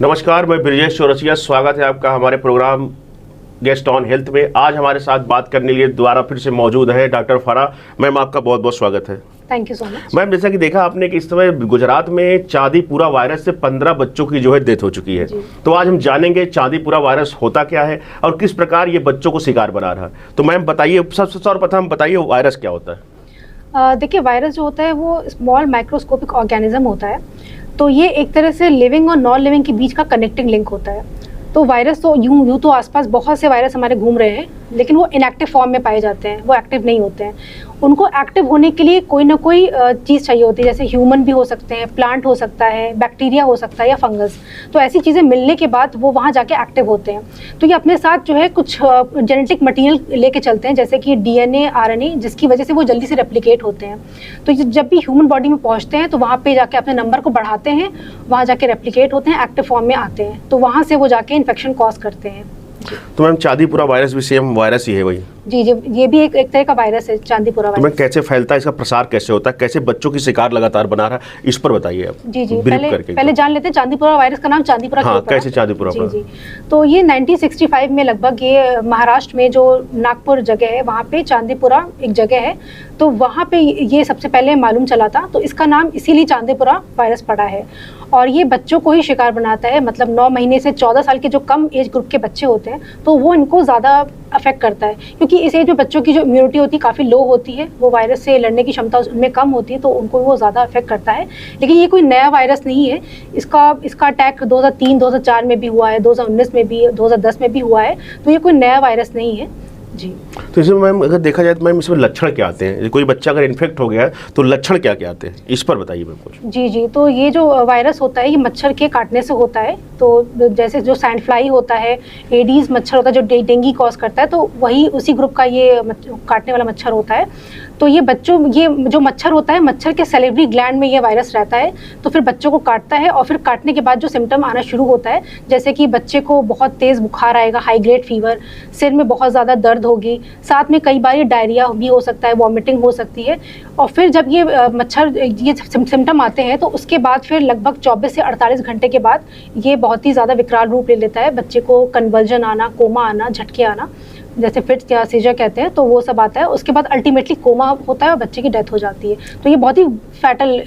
नमस्कार, मैं ब्रिजेश चौरसिया। स्वागत है आपका हमारे प्रोग्राम गेस्ट ऑन हेल्थ में। आज हमारे साथ बात करने के लिए दोबारा फिर से मौजूद है डॉक्टर फराह मैम। आपका बहुत बहुत स्वागत है। Thank you so much ma'am, जैसा कि देखा आपने कि इस समय गुजरात में चांदीपुरा वायरस से 15 बच्चों की जो है डेथ हो चुकी है। तो आज हम जानेंगे चांदीपुरा वायरस होता क्या है और किस प्रकार ये बच्चों को शिकार बना रहा है। तो मैम बताइए, सबसे सर्वप्रथम बताइए वायरस क्या होता है। देखिए, वायरस जो होता है वो स्मॉल माइक्रोस्कोपिक ऑर्गेनिज्म होता है। तो ये एक तरह से लिविंग और नॉन लिविंग के बीच का कनेक्टिंग लिंक होता है। तो वायरस तो यूं तो आसपास बहुत से वायरस हमारे घूम रहे हैं, लेकिन वो इनएक्टिव फॉर्म में पाए जाते हैं, वो एक्टिव नहीं होते हैं। उनको एक्टिव होने के लिए कोई ना कोई चीज़ चाहिए होती है, जैसे ह्यूमन भी हो सकते हैं, प्लांट हो सकता है, बैक्टीरिया हो सकता है या फंगस। तो ऐसी चीज़ें मिलने के बाद वो वहाँ जाके एक्टिव होते हैं। तो ये अपने साथ जो है कुछ जेनेटिक मटीरियल लेके चलते हैं, जैसे कि DNA, RNA, जिसकी वजह से वो जल्दी से रेप्लिकेट होते हैं। तो जब भी ह्यूमन बॉडी में पहुँचते हैं तो वहाँ पर जाके अपने नंबर को बढ़ाते हैं, वहाँ जाके रेप्लिकेट होते हैं, एक्टिव फॉर्म में आते हैं। तो वहाँ से वो जाके इन्फेक्शन कॉज करते हैं। तो मैम चांदीपुरा वायरस भी सेम वायरस ही है वही? जी, ये भी एक तरह का वायरस है, चांदीपुरा वायरस। तो मैं कैसे फैलता है, इसका प्रसार कैसे होता है, कैसे बच्चों की शिकार लगातार बना रहा है, इस पर बताइए आप। जी, पहले जान लेते हैं चांदीपुरा वायरस का नाम चांदीपुरा क्यों पड़ा? कैसे चांदीपुरा? जी, तो ये 1965 में लगभग ये महाराष्ट्र में जो नागपुर जगह है वहाँ पे चांदीपुरा एक जगह है। तो वहाँ पे ये सबसे पहले मालूम चला था, तो इसका नाम इसीलिए चांदीपुरा वायरस पड़ा है। और ये बच्चों को ही शिकार बनाता है, मतलब 9 महीने से 14 साल के जो कम एज ग्रुप के बच्चे होते हैं तो वो इनको ज़्यादा अफेक्ट करता है, क्योंकि इस एज में बच्चों की जो इम्यूनिटी होती है काफ़ी लो होती है, वो वायरस से लड़ने की क्षमता उनमें कम होती है, तो उनको वो ज़्यादा अफेक्ट करता है। लेकिन ये कोई नया वायरस नहीं है। इसका अटैक 2003, 2004 में भी हुआ है, 2019 में भी, 2010 में भी हुआ है। तो ये कोई नया वायरस नहीं है जी। तो इसमें मैम अगर देखा जाए तो मैम इसमें लक्षण क्या आते हैं? कोई बच्चा अगर इन्फेक्ट हो गया है तो लक्षण क्या क्या आते हैं, इस पर बताइए मैम कुछ। जी, तो ये जो वायरस होता है ये मच्छर के काटने से होता है। तो जैसे जो सैंड फ्लाई होता है, एडीज मच्छर होता है जो डेंगू कॉज करता है, तो वही उसी ग्रुप का ये काटने वाला मच्छर होता है। तो ये जो मच्छर होता है, मच्छर के सैलिवरी ग्लैंड में ये वायरस रहता है। तो फिर बच्चों को काटता है और फिर काटने के बाद जो सिम्टम आना शुरू होता है, जैसे कि बच्चे को बहुत तेज़ बुखार आएगा, हाई ग्रेड फीवर, सिर में बहुत ज़्यादा दर्द होगी, साथ में कई बार डायरिया भी हो सकता है, वॉमिटिंग हो सकती है। और फिर जब ये ये सिम्टम आते हैं तो उसके बाद फिर लगभग 24 से 48 घंटे के बाद ये बहुत ही ज़्यादा विकराल रूप ले लेता है। बच्चे को कन्वर्जन आना, कोमा आना, झटके आना, जैसे फिट्स या सीजर कहते हैं, तो वो सब आता है। उसके बाद अल्टीमेटली कोमा होता है और बच्चे की डेथ हो जाती है। तो ये बहुत ही फैटल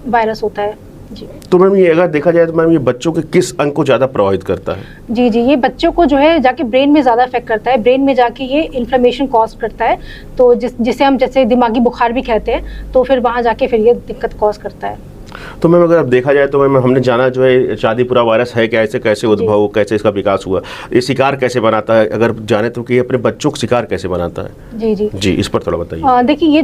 वायरस होता है जी। तो मैम ये अगर देखा जाए तो मैम ये बच्चों के किस अंग को ज़्यादा प्रभावित करता है? जी, ये बच्चों को जो है जाके ब्रेन में ज़्यादा अफेक्ट करता है। ब्रेन में जाके ये इन्फ्लेमेशन कॉज करता है, तो जिसे हम जैसे दिमागी बुखार भी कहते हैं, तो फिर वहाँ जाके फिर ये दिक्कत कॉज करता है। तो मैम अगर अब देखा जाए तो मैम हमने जाना जो है चांदीपुरा वायरस है क्या, कैसे उद्भव, कैसे इसका विकास हुआ, ये शिकार कैसे बनाता है, अगर जाने तो कि अपने बच्चों को शिकार कैसे बनाता है? जी, इस पर थोड़ा बताइए। देखिए, ये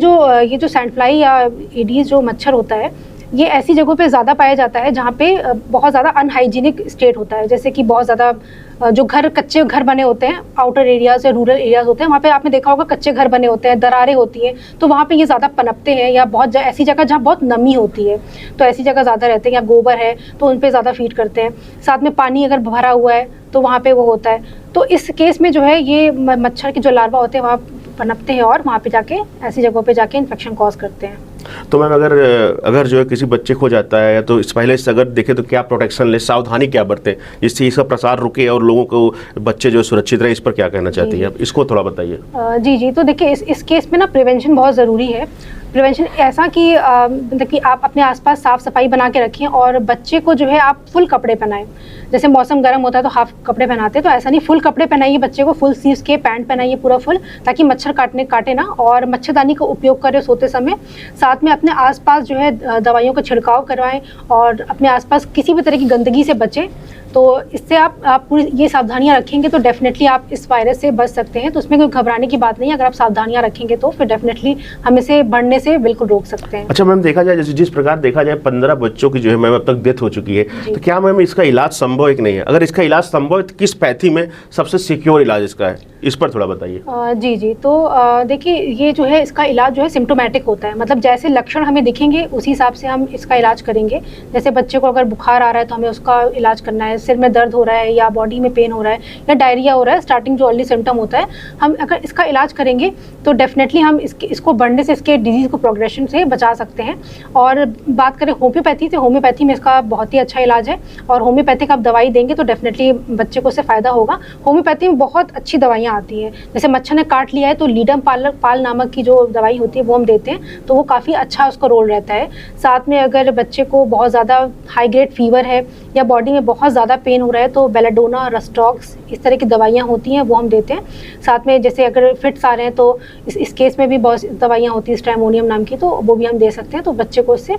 जो सैंड फ्लाई या एडीज जो मच्छर होता है, ये ऐसी जगहों पे ज़्यादा पाया जाता है जहाँ पे बहुत ज़्यादा अनहाइजीनिक स्टेट होता है। जैसे कि बहुत ज़्यादा जो कच्चे घर बने होते हैं, आउटर एरियाज या रूरल एरियाज होते हैं, वहाँ पे आपने देखा होगा कच्चे घर बने होते हैं, दरारें होती हैं, तो वहाँ पे ये ज़्यादा पनपते हैं। या बहुत ऐसी जगह जहाँ बहुत नमी होती है, तो ऐसी जगह ज़्यादा रहते हैं। या गोबर है तो उन पर ज़्यादा फीड करते हैं। साथ में पानी अगर भरा हुआ है तो वहाँ पर वो होता है। तो इस केस में जो है ये मच्छर के जो लार्वा होते हैं वहाँ पनपते हैं और वहाँ पे जाके ऐसी जगहों पे जाके इन्फेक्शन कॉज करते हैं। तो मैम अगर जो है किसी बच्चे को जाता है तो इस पहले से अगर देखें तो क्या प्रोटेक्शन ले, सावधानी क्या बरतें जिससे इसका प्रसार रुके और लोगों को बच्चे जो सुरक्षित रहे, इस पर क्या कहना चाहती है आप, इसको थोड़ा बताइए। जी, तो देखिए इस केस में ना प्रिवेंशन बहुत ज़रूरी है। प्रिवेंशन ऐसा कि मतलब कि आप अपने आसपास साफ़ सफाई बना के रखें और बच्चे को जो है आप फुल कपड़े पहनाएं। जैसे मौसम गर्म होता है तो हाफ कपड़े पहनाते हैं, तो ऐसा नहीं, फुल कपड़े पहनाइए बच्चे को, फुल स्लीव्स के पैंट पहनाइए पूरा फुल, ताकि मच्छर काटे ना। और मच्छरदानी का उपयोग करें सोते समय। साथ में अपने आसपास जो है दवाइयों का छिड़काव करवाएं और अपने आसपास किसी भी तरह की गंदगी से बचें। तो इससे आप पूरी ये सावधानियां रखेंगे तो डेफिनेटली आप इस वायरस से बच सकते हैं। तो उसमें कोई घबराने की बात नहीं है। अगर आप सावधानियां रखेंगे तो फिर डेफिनेटली हम इसे बढ़ने से बिल्कुल रोक सकते हैं। अच्छा मैम, देखा जाए जिस प्रकार देखा जाए 15 बच्चों की जो है मैम अब तक डेथ हो चुकी है, तो क्या मैम इसका इलाज संभव है कि नहीं है? अगर इसका इलाज संभव है तो किस पैथी में सबसे सिक्योर इलाज इसका है, इस पर थोड़ा बताइए। जी, तो देखिए ये जो है इसका इलाज जो है सिम्टोमेटिक होता है। मतलब जैसे लक्षण हमें दिखेंगे उसी हिसाब से हम इसका इलाज करेंगे। जैसे बच्चे को अगर बुखार आ रहा है तो हमें उसका इलाज करना है, सिर में दर्द हो रहा है या बॉडी में पेन हो रहा है या डायरिया हो रहा है, स्टार्टिंग जो अर्ली सिम्टम होता है, हम अगर इसका इलाज करेंगे तो डेफिनेटली हम इसको बढ़ने से, इसके डिजीज डिजीज़ को प्रोग्रेशन से बचा सकते हैं। और बात करें होम्योपैथी से, होम्योपैथी में इसका बहुत ही अच्छा इलाज है और होम्योपैथिक आप दवाई देंगे तो डेफिनेटली बच्चे को उससे फ़ायदा होगा। होम्योपैथी में बहुत अच्छी दवाइयाँ आती हैं, जैसे मच्छर ने काट लिया है तो लीडम पाल नामक की जो दवाई होती है वो हम देते हैं, तो वो काफ़ी अच्छा उसका रोल रहता है। साथ में अगर बच्चे को बहुत ज़्यादा हाई ग्रेड फीवर है या बॉडी में बहुत ज़्यादा पेन हो रहा है तो बेलाडोना, रस्टॉक्स, इस तरह की दवाइयाँ होती हैं वो हम देते हैं। साथ में जैसे अगर फिट्स आ रहे हैं तो इस केस में भी बहुत दवाइयाँ होती है स्ट्राइमोनियम नाम की, तो वो भी हम दे सकते हैं, तो बच्चे को इससे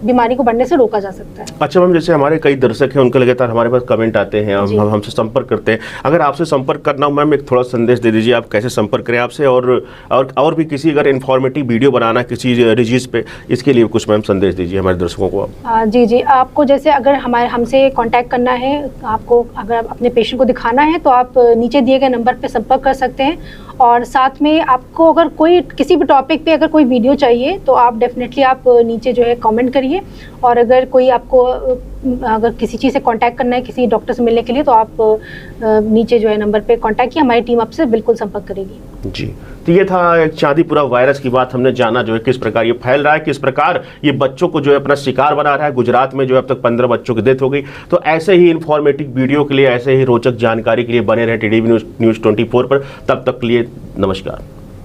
बीमारी को बढ़ने से रोका जा सकता है। अच्छा मैम, जैसे हमारे कई दर्शक हैं, उनके लगातार हमारे पास कमेंट आते हैं, हम हमसे संपर्क करते हैं। अगर आपसे संपर्क करना हो मैम, एक थोड़ा संदेश दे दीजिए, आप कैसे संपर्क करें आपसे, और भी किसी अगर इन्फॉर्मेटिव वीडियो बनाना किसी डिजीज़ पे, इसके लिए कुछ मैम संदेश दीजिए हमारे दर्शकों को आप। जी, आपको जैसे अगर हमसे कांटेक्ट करना है, आपको अगर अपने पेशेंट को दिखाना है तो आप नीचे दिए गए नंबर पे संपर्क कर सकते हैं। और साथ में आपको अगर कोई किसी भी टॉपिक पे अगर कोई वीडियो चाहिए तो आप डेफिनेटली आप नीचे जो है कमेंट करिए। और अगर कोई आपको अगर किसी चीज़ से कांटेक्ट करना है, किसी डॉक्टर से मिलने के लिए, तो आप नीचे जो है नंबर पे कांटेक्ट किया, हमारी टीम आपसे बिल्कुल संपर्क करेगी। जी, तो ये था एक चांदीपुरा वायरस की बात, हमने जाना जो है किस प्रकार ये फैल रहा है, किस प्रकार ये बच्चों को जो है अपना शिकार बना रहा है। गुजरात में जो है अब तक 15 बच्चों की डेथ हो गई। तो ऐसे ही इन्फॉर्मेटिव वीडियो के लिए, ऐसे ही रोचक जानकारी के लिए बने रहे टीडीपी न्यूज़ 24 पर। तब तक के लिए नमस्कार।